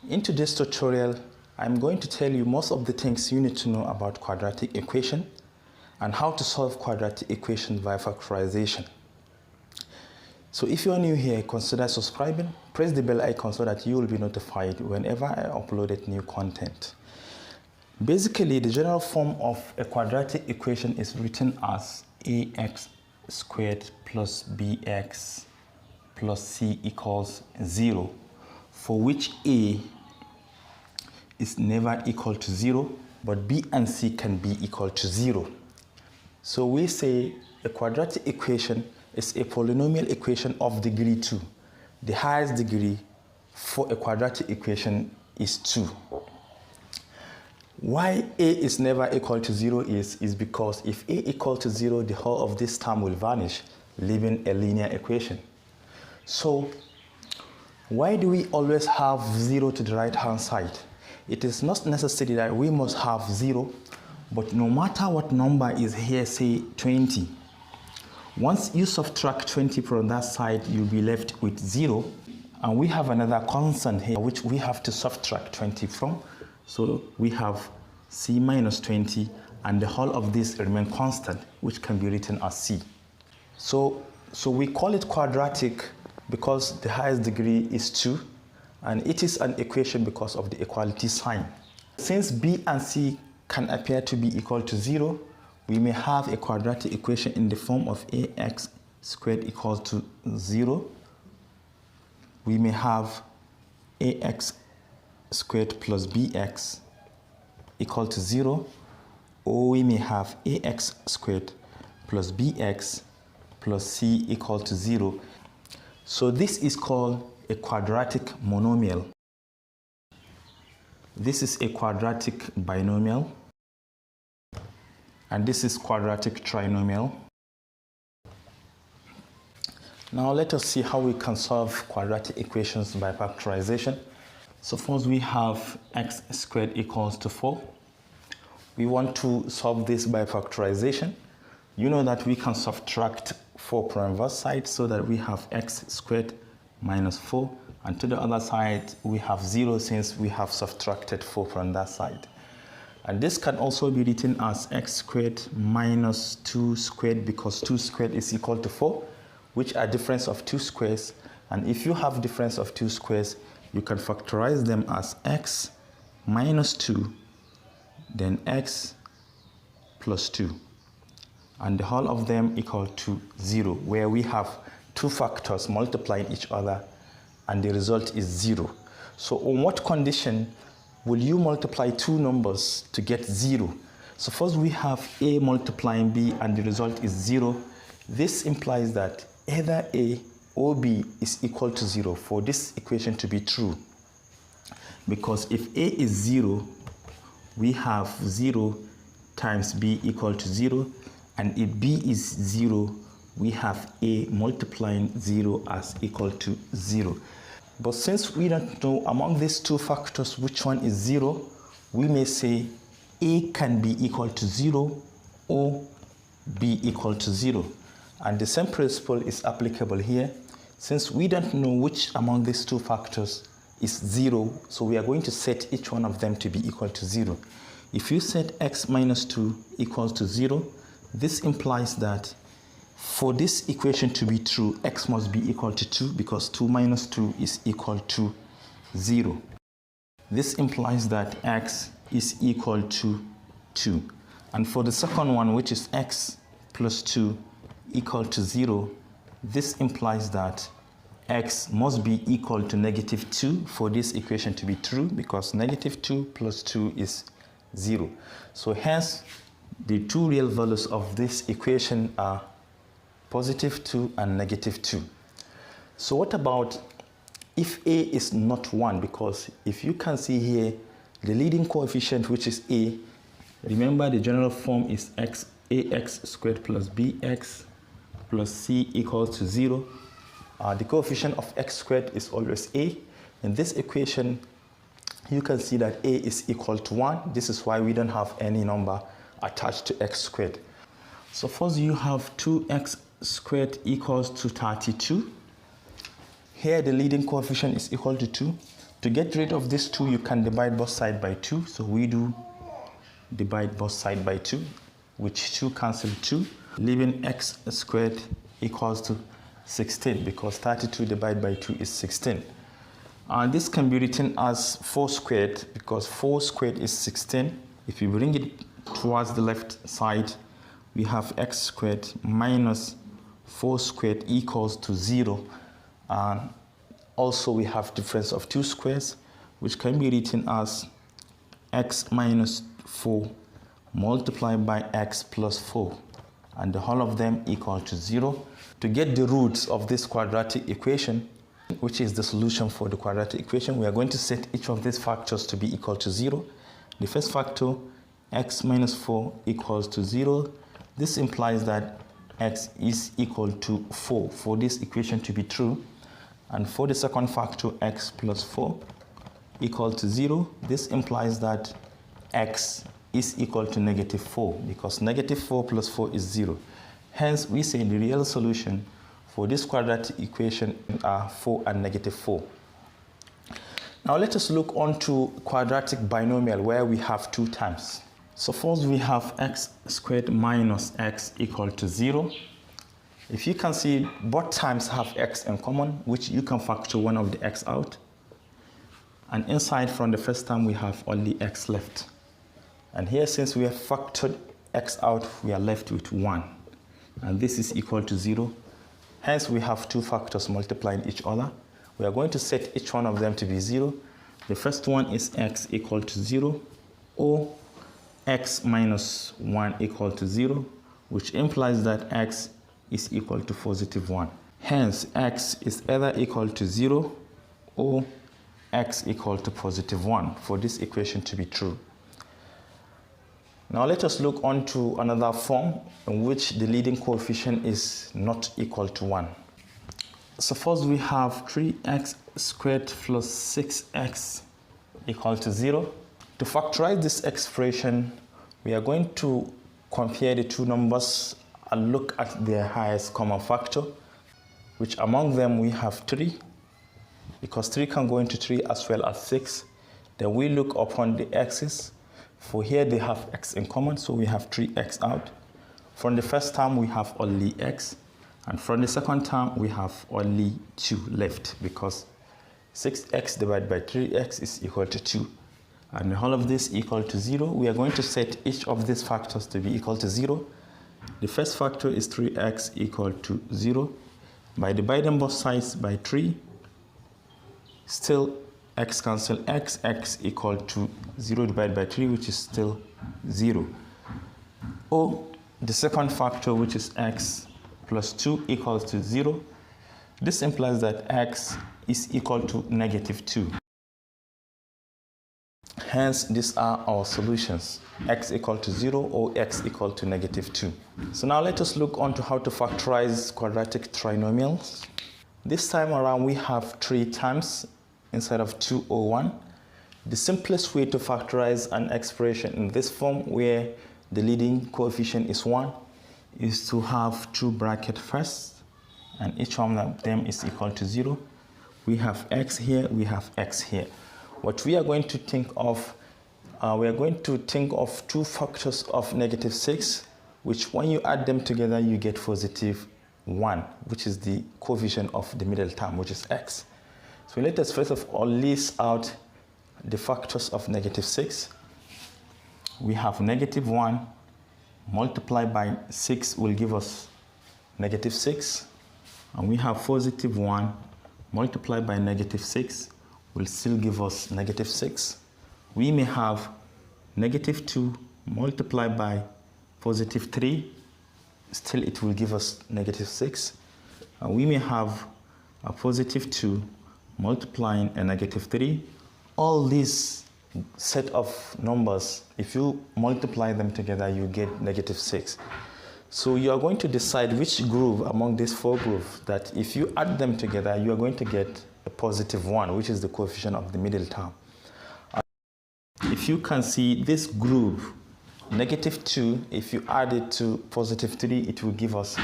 In today's tutorial, I'm going to tell you most of the things you need to know about quadratic equation and how to solve quadratic equation by factorization. So if you are new here, consider subscribing, press the bell icon so that you will be notified whenever I uploaded new content. Basically, the general form of a quadratic equation is written as ax squared plus bx plus c equals 0, for which a is never equal to 0, but b and c can be equal to 0. So we say a quadratic equation is a polynomial equation of degree 2. The highest degree for a quadratic equation is 2. Why a is never equal to 0 is because if a equal to 0, the whole of this term will vanish, leaving a linear equation. So why do we always have 0 to the right hand side? It is not necessary that we must have 0, but no matter what number is here, say 20, once you subtract 20 from that side, you'll be left with 0, and we have another constant here which we have to subtract 20 from. So we have c minus 20, and the whole of this remain constant, which can be written as c. So we call it quadratic because the highest degree is 2, and it is an equation because of the equality sign. Since b and c can appear to be equal to 0, we may have a quadratic equation in the form of ax squared equals to 0. We may have ax squared plus bx equal to 0, or we may have ax squared plus bx plus c equal to 0. So this is called a quadratic monomial. This is a quadratic binomial, and this is quadratic trinomial. Now let us see how we can solve quadratic equations by factorization. Suppose we have x squared equals to 4. We want to solve this by factorization. You know that we can subtract 4 from both sides so that we have x squared minus 4, and to the other side we have 0 since we have subtracted 4 from that side. And this can also be written as x squared minus 2 squared, because 2 squared is equal to 4, which are difference of 2 squares. And if you have difference of 2 squares, you can factorize them as x minus 2, then x plus 2, and the whole of them equal to 0, where we have two factors multiplying each other and the result is 0. So on what condition will you multiply two numbers to get 0? Suppose we have a multiplying b and the result is 0. This implies that either a or b is equal to 0 for this equation to be true. Because if a is 0, we have 0 times b equal to 0, and if b is 0, we have a multiplying 0 as equal to 0. But since we don't know among these two factors which one is 0, we may say a can be equal to 0 or b equal to 0. And the same principle is applicable here. Since we don't know which among these two factors is 0, so we are going to set each one of them to be equal to 0. If you set x minus 2 equals to 0, this implies that for this equation to be true, x must be equal to 2, because 2 minus 2 is equal to 0. This implies that x is equal to 2. And for the second one, which is x plus 2 equal to 0, this implies that x must be equal to negative 2 for this equation to be true, because negative 2 plus 2 is 0. So hence, the two real values of this equation are positive 2 and negative 2. So what about if a is not 1? Because if you can see here, the leading coefficient, which is a, remember the general form is ax squared plus bx plus c equals to 0. The coefficient of x squared is always a. In this equation, you can see that a is equal to 1. This is why we don't have any number attached to x squared. Suppose you have 2x squared equals to 32. Here the leading coefficient is equal to 2. To get rid of this 2, you can divide both sides by 2. So we do divide both sides by 2, which 2 cancel 2, leaving x squared equals to 16, because 32 divided by 2 is 16. And this can be written as 4 squared, because 4 squared is 16. If you bring it towards the left side, we have x squared minus 4 squared equals to 0. And also we have difference of 2 squares, which can be written as x minus 4 multiplied by x plus 4, and the whole of them equal to 0. To get the roots of this quadratic equation, which is the solution for the quadratic equation, we are going to set each of these factors to be equal to 0. The first factor, x minus 4 equals to 0. This implies that x is equal to 4 for this equation to be true. And for the second factor, x plus 4 equal to 0. This implies that x is equal to negative 4, because negative 4 plus 4 is 0. Hence, we say the real solution for this quadratic equation are 4 and negative 4. Now let us look on to quadratic binomial where we have 2 terms. So first we have x squared minus x equal to 0. If you can see, both terms have x in common, which you can factor one of the x out. And inside from the first term we have only x left. And here, since we have factored x out, we are left with 1. And this is equal to 0. Hence, we have 2 factors multiplying each other. We are going to set each one of them to be 0. The first one is x equal to 0, or x minus 1 equal to 0, which implies that x is equal to positive 1. Hence, x is either equal to 0 or x equal to positive 1 for this equation to be true. Now let us look on to another form in which the leading coefficient is not equal to 1. Suppose we have 3x squared plus 6x equal to 0. To factorize this expression, we are going to compare the two numbers and look at their highest common factor, which among them we have 3, because 3 can go into 3 as well as 6. Then we look upon the x's. For here they have x in common, so we have 3x out. From the first term we have only x, and from the second term we have only 2 left, because 6x divided by 3x is equal to 2. And the whole of this equal to 0. We are going to set each of these factors to be equal to 0. The first factor is 3x equal to 0. By dividing both sides by 3, still x cancel x, x equal to 0 divided by 3, which is still 0. Or the second factor, which is x plus 2 equals to 0. This implies that x is equal to negative 2. Hence, these are our solutions, x equal to 0 or x equal to negative 2. So now let us look on to how to factorize quadratic trinomials. This time around we have 3 terms instead of 2 or 1. The simplest way to factorize an expression in this form, where the leading coefficient is 1, is to have 2 brackets first, and each one of them is equal to 0. We have x here, we have x here. What we are going to think of, we are going to think of 2 factors of negative 6, which when you add them together, you get positive 1, which is the coefficient of the middle term, which is x. So let us first of all list out the factors of negative 6. We have negative 1 multiplied by 6 will give us negative 6. And we have positive 1 multiplied by negative 6 will still give us negative 6. We may have negative 2 multiplied by positive 3. Still it will give us negative 6. And we may have a positive 2 multiplying a negative 3. All these set of numbers, if you multiply them together, you get negative 6. So you are going to decide which group among these 4 groups that if you add them together, you are going to get a positive 1, which is the coefficient of the middle term. If you can see this group, negative 2, if you add it to positive 3, it will give us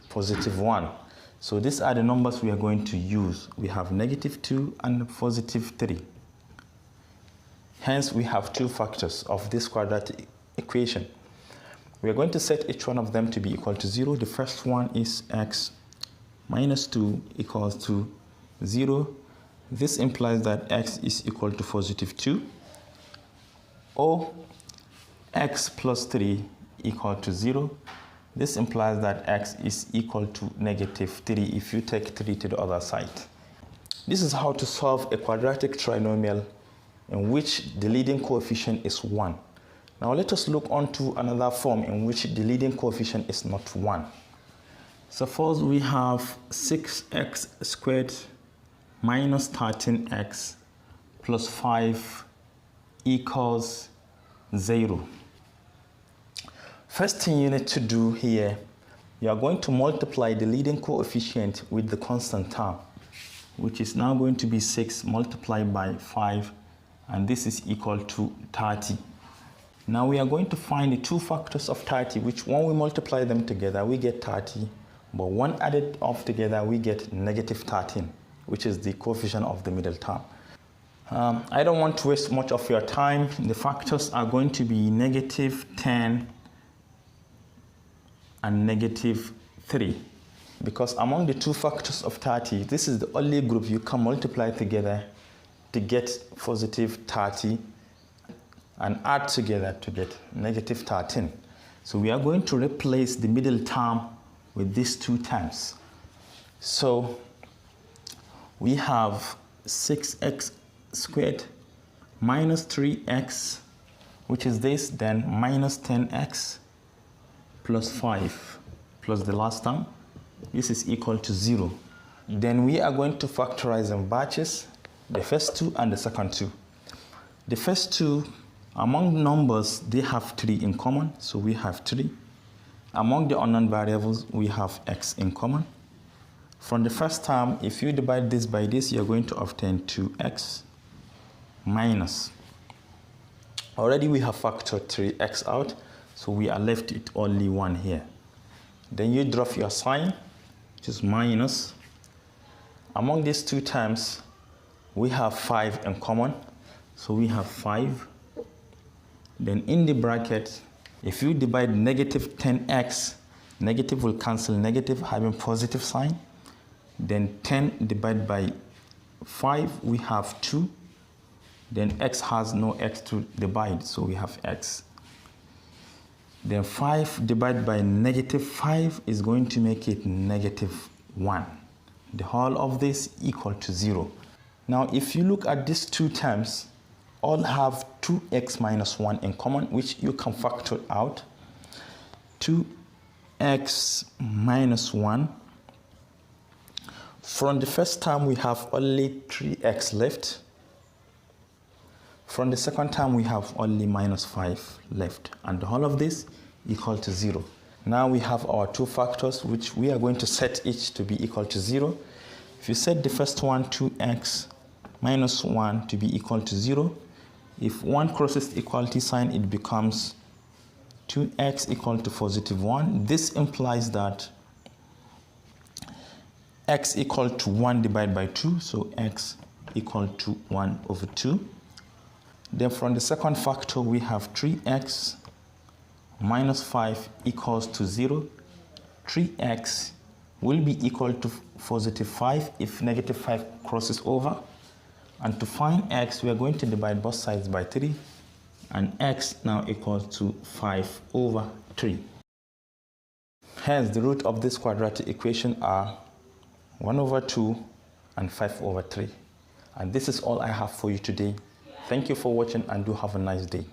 positive 1. So these are the numbers we are going to use. We have -2 and +3. Hence, we have two factors of this quadratic equation. We are going to set each one of them to be equal to 0. The first one is x minus 2 equals to 0. This implies that x is equal to +2, or x plus 3 equal to 0. This implies that x is equal to -3 if you take 3 to the other side. This is how to solve a quadratic trinomial in which the leading coefficient is 1. Now let us look onto another form in which the leading coefficient is not 1. Suppose we have 6x squared minus 13x plus 5 equals 0. First thing you need to do here, you are going to multiply the leading coefficient with the constant term, which is now going to be 6 multiplied by 5, and this is equal to 30. Now we are going to find the two factors of 30, which when we multiply them together, we get 30, but when added off together, we get -13, which is the coefficient of the middle term. I don't want to waste much of your time. The factors are going to be -10 and -3, because among the two factors of 30, this is the only group you can multiply together to get +30 and add together to get -13. So we are going to replace the middle term with these two terms. So we have 6x squared minus 3x, which is this, then minus 10x plus 5 plus the last term. This is equal to 0. Then we are going to factorize in batches, the first two and the second two. The first two, among numbers, they have 3 in common, so we have 3. Among the unknown variables, we have x in common. From the first term, if you divide this by this, you're going to obtain 2x minus. Already we have factored 3x out, so we are left with only 1 here. Then you drop your sign, which is minus. Among these two terms, we have 5 in common, so we have 5. Then in the bracket, if you divide -10x, negative will cancel negative, having positive sign. Then 10 divided by 5, we have 2. Then x has no x to divide, so we have x. Then 5 divided by -5 is going to make it -1. The whole of this equal to 0. Now if you look at these two terms, all have 2x minus 1 in common, which you can factor out. 2x minus 1. From the first term, we have only 3x left. From the second term, we have only -5 left. And the whole of this equal to 0. Now we have our two factors, which we are going to set each to be equal to 0. If you set the first one, 2x minus 1, to be equal to 0, if 1 crosses the equality sign, it becomes 2x equal to +1. This implies that x equal to 1 divided by 2, so x equal to 1/2. Then from the second factor, we have 3x minus 5 equals to 0. 3x will be equal to +5 if -5 crosses over. And to find x, we are going to divide both sides by 3, and x now equals to 5/3. Hence, the root of this quadratic equation are 1/2 and 5/3. And this is all I have for you today. Thank you for watching, and do have a nice day.